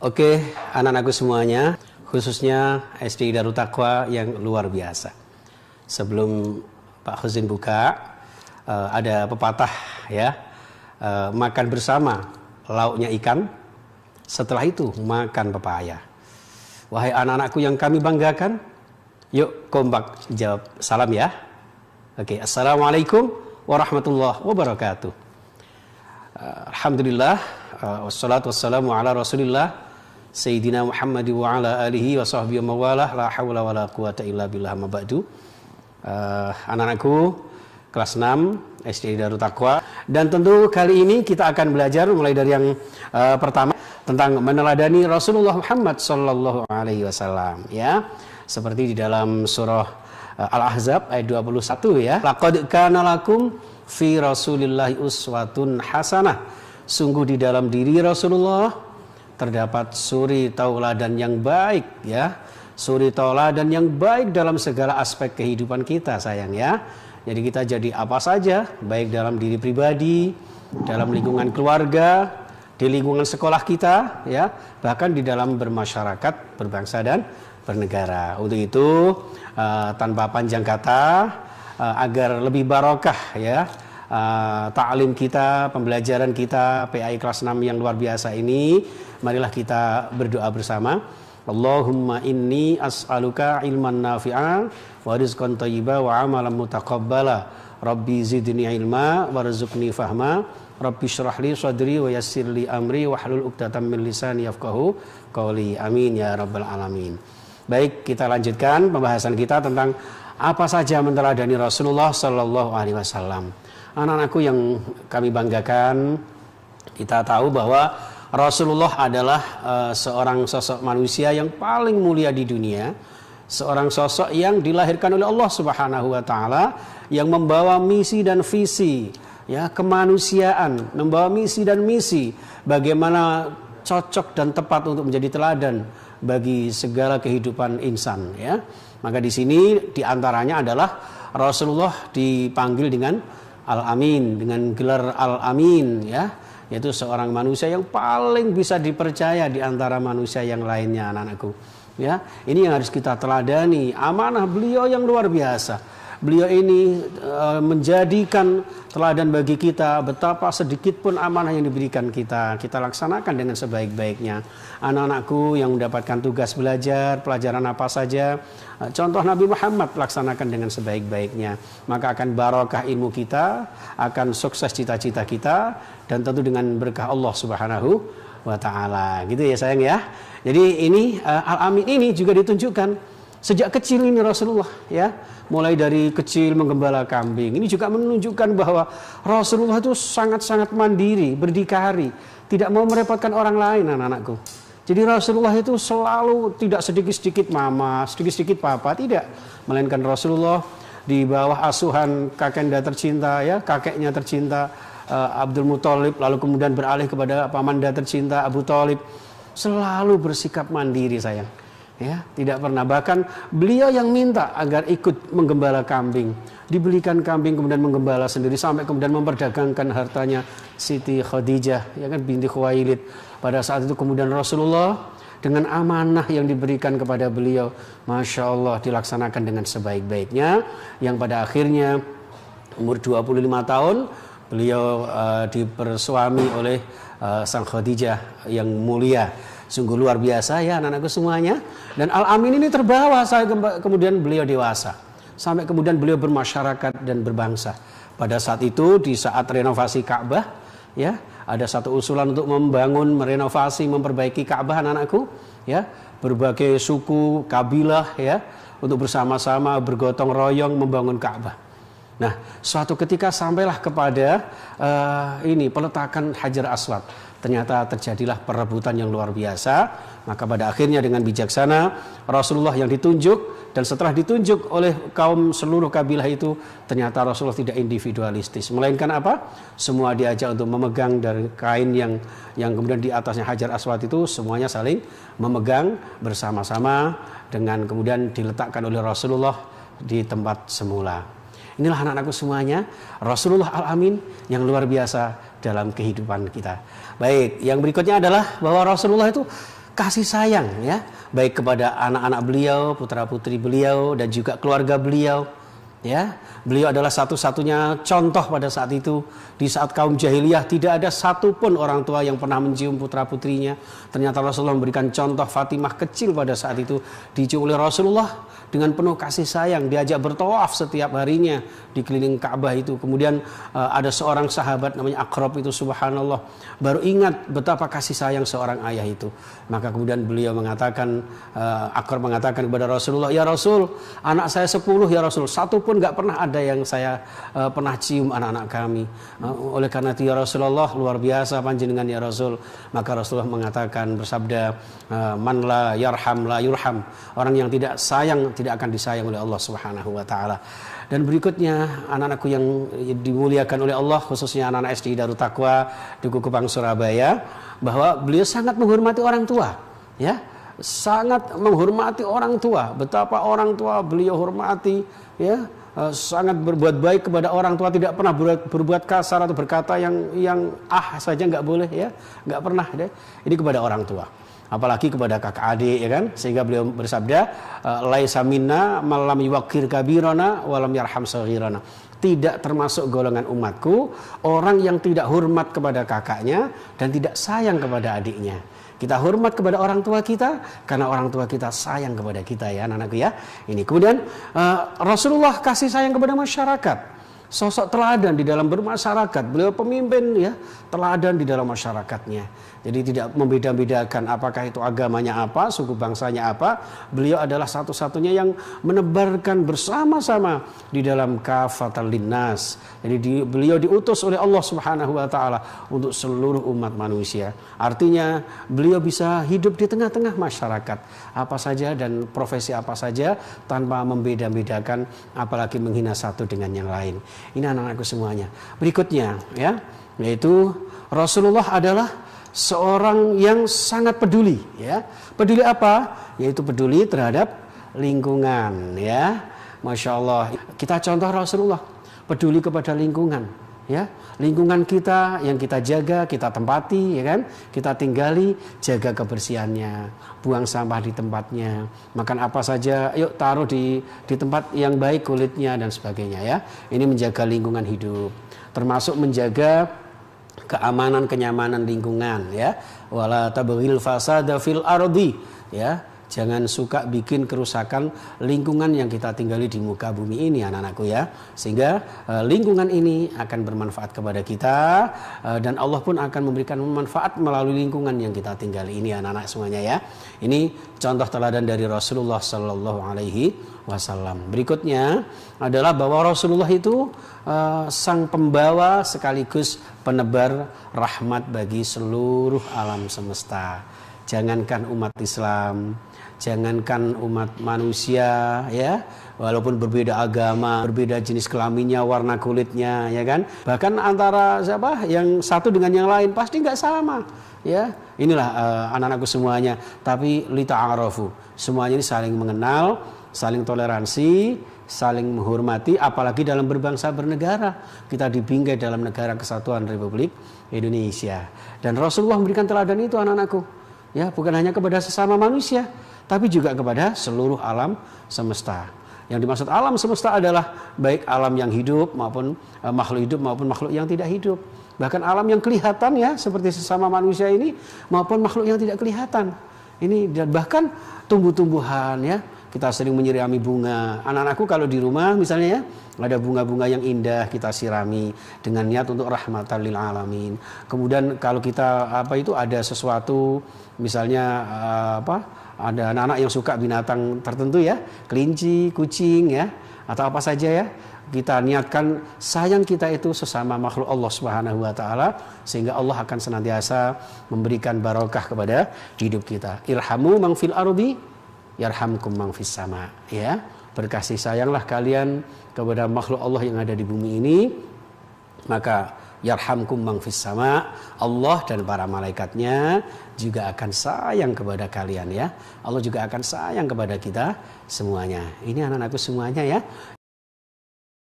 Oke, anak-anakku semuanya, khususnya SD Darut Taqwa yang luar biasa. Sebelum Pak Khuzin buka, ada pepatah ya, makan bersama lauknya ikan, setelah itu makan pepaya. Wahai anak-anakku yang kami banggakan, yuk kompak jawab salam ya. Oke, assalamualaikum warahmatullahi wabarakatuh. Alhamdulillah, wassalatu wassalamu ala rasulillah Sayyidina Muhammad wa ala alihi wa sahbihi wa mawalah, la hawla wa la quwata illa billah, ma ba'du. Anak-anakku kelas 6 SD Darut Taqwa, dan tentu kali ini kita akan belajar mulai dari yang pertama tentang meneladani Rasulullah Muhammad sallallahu alaihi wasallam ya. Seperti di dalam surah Al-Ahzab ayat 21 ya. Laqad kana lakum fi Rasulillahi uswatun hasanah. Sungguh di dalam diri Rasulullah terdapat suri tauladan yang baik ya. Suri tauladan yang baik dalam segala aspek kehidupan kita sayang ya. Jadi kita jadi apa saja, baik dalam diri pribadi, dalam lingkungan keluarga, di lingkungan sekolah kita ya, bahkan di dalam bermasyarakat, berbangsa dan bernegara. Untuk itu tanpa panjang kata, agar lebih barokah ya ta'lim kita, pembelajaran kita PAI kelas 6 yang luar biasa ini, marilah kita berdoa bersama. Allahumma inni as'aluka ilman nafi'a wa rizqan thayyiba wa amalan mutaqabbala. Rabbi zidni ilma warzuqni fahma. Rabbi syrah li sadri wa yassir li amri wahlul 'uqdatam min lisani yafqahu qawli. Amin ya rabbal alamin. Baik, kita lanjutkan pembahasan kita tentang apa saja meneladani Rasulullah sallallahu alaihi wasallam. Anak-anakku yang kami banggakan, kita tahu bahwa Rasulullah adalah seorang sosok manusia yang paling mulia di dunia, seorang sosok yang dilahirkan oleh Allah Subhanahu wa taala, yang membawa misi dan visi ya kemanusiaan, membawa misi dan misi bagaimana cocok dan tepat untuk menjadi teladan bagi segala kehidupan insan ya. Maka di sini diantaranya adalah Rasulullah dipanggil dengan Al-Amin, dengan gelar Al-Amin ya, yaitu seorang manusia yang paling bisa dipercaya di antara manusia yang lainnya anak-anakku ya. Ini yang harus kita teladani, amanah beliau yang luar biasa. Beliau ini menjadikan teladan bagi kita, betapa sedikit pun amanah yang diberikan kita laksanakan dengan sebaik-baiknya. Anak-anakku yang mendapatkan tugas belajar, pelajaran apa saja, contoh Nabi Muhammad laksanakan dengan sebaik-baiknya. Maka akan barokah ilmu kita, akan sukses cita-cita kita, dan tentu dengan berkah Allah Subhanahu wa ta'ala. Gitu ya sayang ya. Jadi ini Al-Amin ini juga ditunjukkan sejak kecil ini Rasulullah ya. Mulai dari kecil menggembala kambing. Ini juga menunjukkan bahwa Rasulullah itu sangat-sangat mandiri, berdikari, tidak mau merepotkan orang lain anak-anakku. Jadi Rasulullah itu selalu tidak sedikit-sedikit mama, sedikit-sedikit papa, tidak. Melainkan Rasulullah di bawah asuhan kakeknya tercinta ya, kakeknya tercinta Abdul Muthalib, lalu kemudian beralih kepada pamanda tercinta Abu Thalib, selalu bersikap mandiri sayang. Ya, tidak pernah, bahkan beliau yang minta agar ikut menggembala kambing, dibelikan kambing kemudian menggembala sendiri, sampai kemudian memperdagangkan hartanya Siti Khadijah ya kan, binti Khuwailid. Pada saat itu kemudian Rasulullah dengan amanah yang diberikan kepada beliau, Masya Allah, dilaksanakan dengan sebaik-baiknya, yang pada akhirnya umur 25 tahun beliau dipersuami oleh sang Khadijah yang mulia. Sungguh luar biasa ya anak-anakku semuanya. Dan Al-Amin ini terbawa kemudian beliau dewasa, sampai kemudian beliau bermasyarakat dan berbangsa. Pada saat itu, di saat renovasi Ka'bah ya, ada satu usulan untuk membangun, merenovasi, memperbaiki Ka'bah anak-anakku ya. Berbagai suku, kabilah ya, untuk bersama-sama bergotong royong membangun Ka'bah. Nah, suatu ketika sampailah kepada peletakan Hajar Aswad. Ternyata terjadilah perebutan yang luar biasa. Maka pada akhirnya dengan bijaksana Rasulullah yang ditunjuk, dan setelah ditunjuk oleh kaum seluruh kabilah itu, ternyata Rasulullah tidak individualistis, melainkan apa? Semua diajak untuk memegang dari kain yang kemudian di atasnya Hajar Aswad itu, semuanya saling memegang bersama-sama, dengan kemudian diletakkan oleh Rasulullah di tempat semula. Inilah anak-anakku semuanya, Rasulullah Al-Amin yang luar biasa dalam kehidupan kita. Baik, yang berikutnya adalah bahwa Rasulullah itu kasih sayang ya, baik kepada anak-anak beliau, putra-putri beliau dan juga keluarga beliau. Ya, beliau adalah satu-satunya contoh pada saat itu. Di saat kaum jahiliyah tidak ada satupun orang tua yang pernah mencium putra-putrinya. Ternyata Rasulullah memberikan contoh. Fatimah kecil pada saat itu dicium oleh Rasulullah dengan penuh kasih sayang, diajak bertawaf setiap harinya di keliling Ka'bah itu. Kemudian ada seorang sahabat namanya Aqrab itu, subhanallah, baru ingat betapa kasih sayang seorang ayah itu. Maka kemudian beliau mengatakan, Aqrab mengatakan kepada Rasulullah, "Ya Rasul, anak saya 10 ya Rasul, satu pun nggak pernah ada yang saya pernah cium anak-anak kami. Oleh karena itu ya Rasulullah, luar biasa panjenengan ya Rasul." Maka Rasulullah mengatakan, bersabda, "Man la yarham la yurham." Orang yang tidak sayang tidak akan disayang oleh Allah Subhanahu wa taala. Dan berikutnya, anak-anakku yang dimuliakan oleh Allah, khususnya anak-anak SDI Darut Taqwa Duku Kupang Surabaya, bahwa beliau sangat menghormati orang tua, ya. Sangat menghormati orang tua. Betapa orang tua beliau hormati, ya. Sangat berbuat baik kepada orang tua, tidak pernah berbuat kasar atau berkata yang saja nggak boleh, ya, nggak pernah deh. Ini kepada orang tua, apalagi kepada kakak adik, ya kan, sehingga beliau bersabda, laisa minna malam yuwaqir kabirana walam yarham saghirana. Tidak termasuk golongan umatku orang yang tidak hormat kepada kakaknya dan tidak sayang kepada adiknya. Kita hormat kepada orang tua kita karena orang tua kita sayang kepada kita, ya anak-anakku ya. Ini kemudian Rasulullah kasih sayang kepada masyarakat. Sosok teladan di dalam bermasyarakat. Beliau pemimpin, ya, teladan di dalam masyarakatnya. Jadi tidak membeda-bedakan apakah itu agamanya apa, suku bangsanya apa. Beliau adalah satu-satunya yang menebarkan bersama-sama di dalam kafatal linnas. Jadi beliau diutus oleh Allah Subhanahu wa taala untuk seluruh umat manusia. Artinya beliau bisa hidup di tengah-tengah masyarakat apa saja dan profesi apa saja tanpa membeda-bedakan, apalagi menghina satu dengan yang lain. Ini anak-anakku semuanya. Berikutnya, ya, yaitu Rasulullah adalah seorang yang sangat peduli, ya. Peduli apa? Yaitu peduli terhadap lingkungan, ya. Masya Allah. Kita contoh Rasulullah peduli kepada lingkungan, ya. Lingkungan kita yang kita jaga, kita tempati, ya kan? Kita tinggali, jaga kebersihannya, buang sampah di tempatnya, makan apa saja, yuk taruh di tempat yang baik kulitnya dan sebagainya, ya. Ini menjaga lingkungan hidup, termasuk menjaga keamanan kenyamanan lingkungan, ya. Wala tabghil fasada fil ardi, ya. Jangan suka bikin kerusakan lingkungan yang kita tinggali di muka bumi ini, anak-anakku, ya. Sehingga lingkungan ini akan bermanfaat kepada kita, dan Allah pun akan memberikan manfaat melalui lingkungan yang kita tinggali ini, anak-anak semuanya, ya. Ini contoh teladan dari Rasulullah Sallallahu Alaihi Wasallam. Berikutnya adalah bahwa Rasulullah itu sang pembawa sekaligus penebar rahmat bagi seluruh alam semesta. Jangankan umat Islam, jangankan umat manusia, ya, walaupun berbeda agama, berbeda jenis kelaminnya, warna kulitnya, ya kan, bahkan antara siapa yang satu dengan yang lain pasti nggak sama, ya. Inilah anak-anakku semuanya. Tapi lita'arafu, semuanya ini saling mengenal, saling toleransi, saling menghormati, apalagi dalam berbangsa bernegara. Kita dibingkai dalam negara kesatuan Republik Indonesia, dan Rasulullah memberikan teladan itu, anak-anakku. Ya, bukan hanya kepada sesama manusia, tapi juga kepada seluruh alam semesta. Yang dimaksud alam semesta adalah baik alam yang hidup maupun makhluk yang tidak hidup. Bahkan alam yang kelihatan, ya, seperti sesama manusia ini, maupun makhluk yang tidak kelihatan. Ini, dan bahkan tumbuh-tumbuhan, ya. Kita sering menyirami bunga. Anak-anakku kalau di rumah misalnya, ya, ada bunga-bunga yang indah, kita sirami dengan niat untuk rahmatan lil alamin. Kemudian kalau kita ada sesuatu, misalnya ada anak-anak yang suka binatang tertentu, ya, kelinci, kucing, ya, atau apa saja, ya, kita niatkan sayang kita itu sesama makhluk Allah Subhanahu wa taala, sehingga Allah akan senantiasa memberikan barokah kepada hidup kita. Irhamu man fil ardi yarhamkum man fis sama, ya. Berkasih sayanglah kalian kepada makhluk Allah yang ada di bumi ini, maka yarhamkum man fis sama, Allah dan para malaikatnya juga akan sayang kepada kalian, ya. Allah juga akan sayang kepada kita semuanya. Ini anak-anakku semuanya, ya.